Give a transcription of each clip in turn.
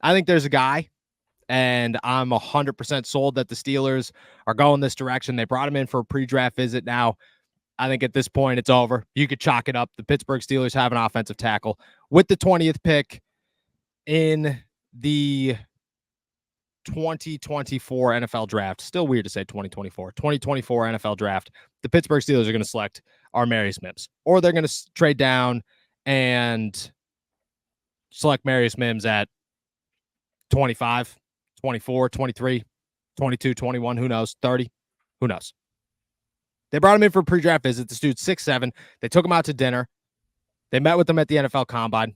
I think there's a guy, and I'm 100% sold that the Steelers are going this direction. They brought him in for a pre-draft visit. Now, I think at this point it's over. You could chalk it up. The Pittsburgh Steelers have an offensive tackle with the 20th pick in the 2024 NFL draft. Still weird to say 2024 NFL draft. The Pittsburgh Steelers are going to select Armarius Mims, or they're going to trade down and select Marius Mims at 25, 24, 23, 22, 21, who knows, 30, who knows. They brought him in for a pre-draft visit. This dude's 6'7". They took him out to dinner. They met with him at the NFL Combine.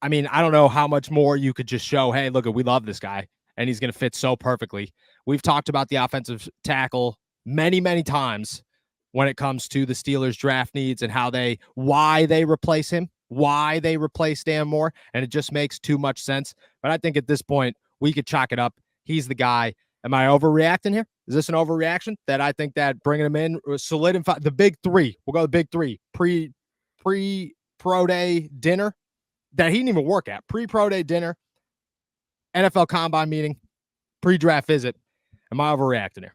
I mean, I don't know how much more you could just show, hey, look, we love this guy, and he's going to fit so perfectly. We've talked about the offensive tackle many, many times when it comes to the Steelers' draft needs and why they replace him, why they replace Dan Moore, and it just makes too much sense. But I think at this point, we could chalk it up. He's the guy. Am I overreacting here? Is this an overreaction that I think that bringing him in solidify the big three? We'll go the big three. Pre-pro day dinner that he didn't even work at. Pre-pro day dinner, NFL Combine meeting, pre-draft visit. Am I overreacting here?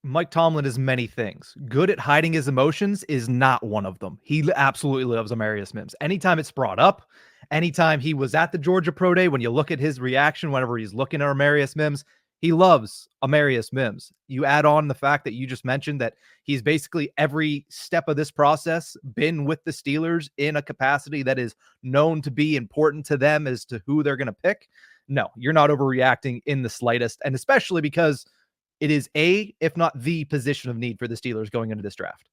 Mike Tomlin is many things. Good at hiding his emotions is not one of them. He absolutely loves Amarius Mims. Anytime it's brought up, anytime he was at the Georgia Pro Day, when you look at his reaction whenever he's looking at Amarius Mims, he loves Amarius Mims. You add on the fact that you just mentioned that he's basically every step of this process been with the Steelers in a capacity that is known to be important to them as to who they're going to pick. No, you're not overreacting in the slightest, and especially because it is if not the position of need for the Steelers going into this draft.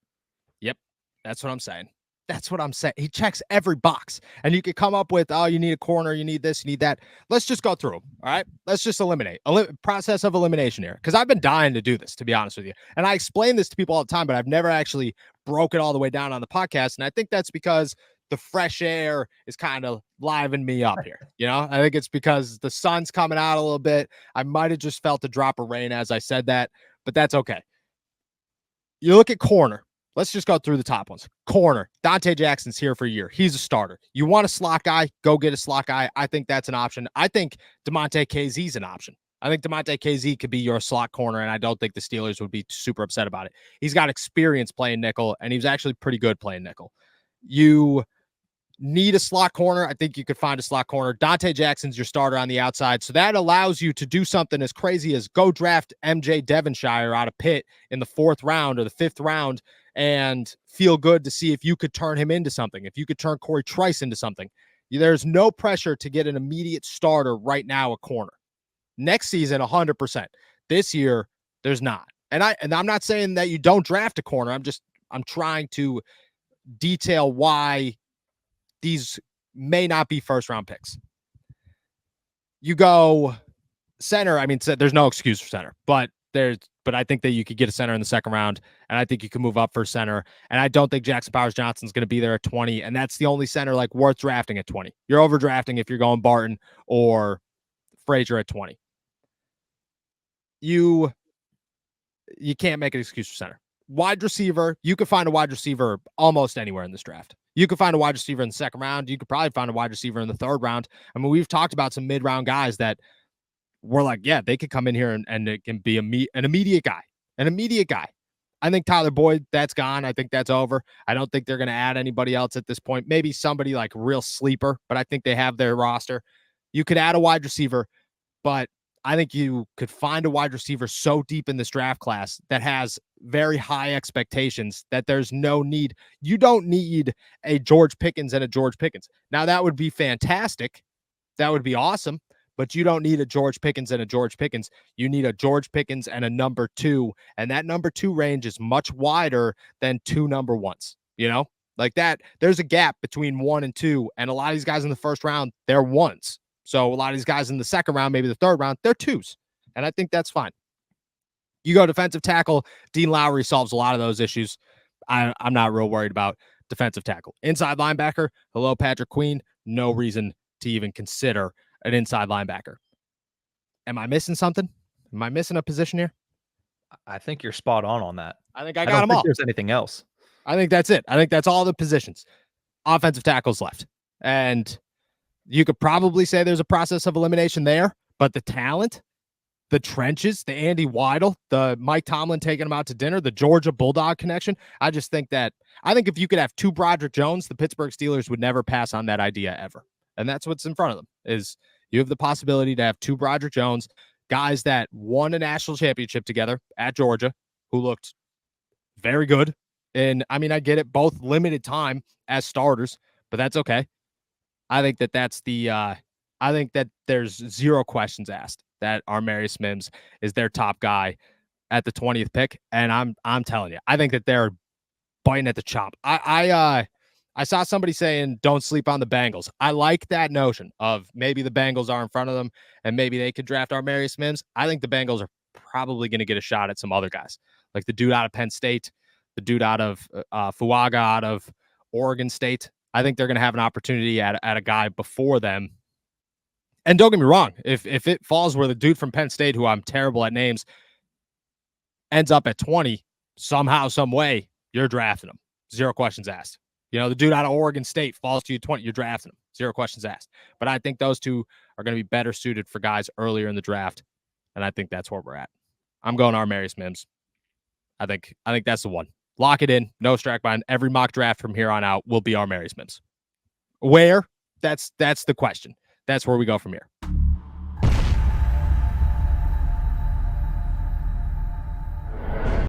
Yep, that's what I'm saying. That's what I'm saying. He checks every box. And you could come up with, oh, you need a corner, you need this, you need that. Let's just go through them, all right? Let's just eliminate. Process of elimination here. Because I've been dying to do this, to be honest with you. And I explain this to people all the time, but I've never actually broke it all the way down on the podcast. And I think that's because the fresh air is kind of livening me up here. You know, I think it's because the sun's coming out a little bit. I might have just felt a drop of rain as I said that, but that's okay. You look at corner. Let's just go through the top ones. Corner, Dante Jackson's here for a year. He's a starter. You want a slot guy, go get a slot guy. I think that's an option. I think DeMonte KZ's an option. I think DeMonte KZ could be your slot corner, and I don't think the Steelers would be super upset about it. He's got experience playing nickel, and he was actually pretty good playing nickel. You need a slot corner. I think you could find a slot corner. Dante Jackson's your starter on the outside. So that allows you to do something as crazy as go draft MJ Devonshire out of Pitt in the 4th round or the 5th round and feel good to see if you could turn him into something, if you could turn Corey Trice into something. There's no pressure to get an immediate starter right now at corner. Next season, 100%. This year, there's not. And I'm not saying that you don't draft a corner. I'm trying to detail why these may not be first-round picks. You go center. I mean, there's no excuse for center, but I think that you could get a center in the 2nd round, and I think you can move up for center. And I don't think Jackson Powers Johnson's going to be there at 20, and that's the only center like worth drafting at 20. You're overdrafting if you're going Barton or Frazier at 20. You can't make an excuse for center. Wide receiver, you could find a wide receiver almost anywhere in this draft. You could find a wide receiver in the 2nd round. You could probably find a wide receiver in the 3rd round. I mean, we've talked about some mid-round guys that we're like, yeah, they could come in here and it can be an immediate guy. I think Tyler Boyd, that's gone. I think that's over. I don't think they're going to add anybody else at this point. Maybe somebody like real sleeper, but I think they have their roster. You could add a wide receiver, but I think you could find a wide receiver so deep in this draft class that has very high expectations that there's no need. You don't need a George Pickens and a George Pickens. Now, that would be fantastic. That would be awesome. But you don't need a George Pickens and a George Pickens. You need a George Pickens and a number 2. And that number 2 range is much wider than 2 number 1s. You know, like that. There's a gap between 1 and 2. And a lot of these guys in the 1st round, they're 1s. So a lot of these guys in the 2nd round, maybe the 3rd round, they're 2s. And I think that's fine. You go defensive tackle. Dean Lowry solves a lot of those issues. I'm not real worried about defensive tackle. Inside linebacker, hello, Patrick Queen. No reason to even consider an inside linebacker. Am I missing something? Am I missing a position here? I think you're spot on that. I think I got them all. There's anything else? I think that's it. I think that's all the positions. Offensive tackles left. And You could probably say there's a process of elimination there, but the talent, the trenches, the Andy Weidel, the Mike Tomlin taking him out to dinner, the Georgia Bulldog connection. I think if you could have two Broderick Jones, the Pittsburgh Steelers would never pass on that idea ever. And that's what's in front of them is you have the possibility to have two Broderick Jones, guys that won a national championship together at Georgia, who looked very good. And I mean, I get it, both limited time as starters, but that's okay. I think that there's zero questions asked that Armarius Mims is their top guy at the 20th pick. And I'm telling you, I think that they're biting at the chop. I saw somebody saying don't sleep on the Bengals. I like that notion of maybe the Bengals are in front of them and maybe they could draft Armarius Mims. I think the Bengals are probably going to get a shot at some other guys, like the dude out of Penn State, the dude out of Fuaga out of Oregon State. I think they're going to have an opportunity at a guy before them. And don't get me wrong, if it falls where the dude from Penn State, who I'm terrible at names, ends up at 20 somehow, some way, you're drafting him. Zero questions asked. You know, the dude out of Oregon State falls to you 20, you're drafting him. Zero questions asked. But I think those two are going to be better suited for guys earlier in the draft. And I think that's where we're at. I'm going Armarius Mims. I think that's the one. Lock it in. No strike bind. Every mock draft from here on out will be Armarius Mims. Where? That's the question. That's where we go from here.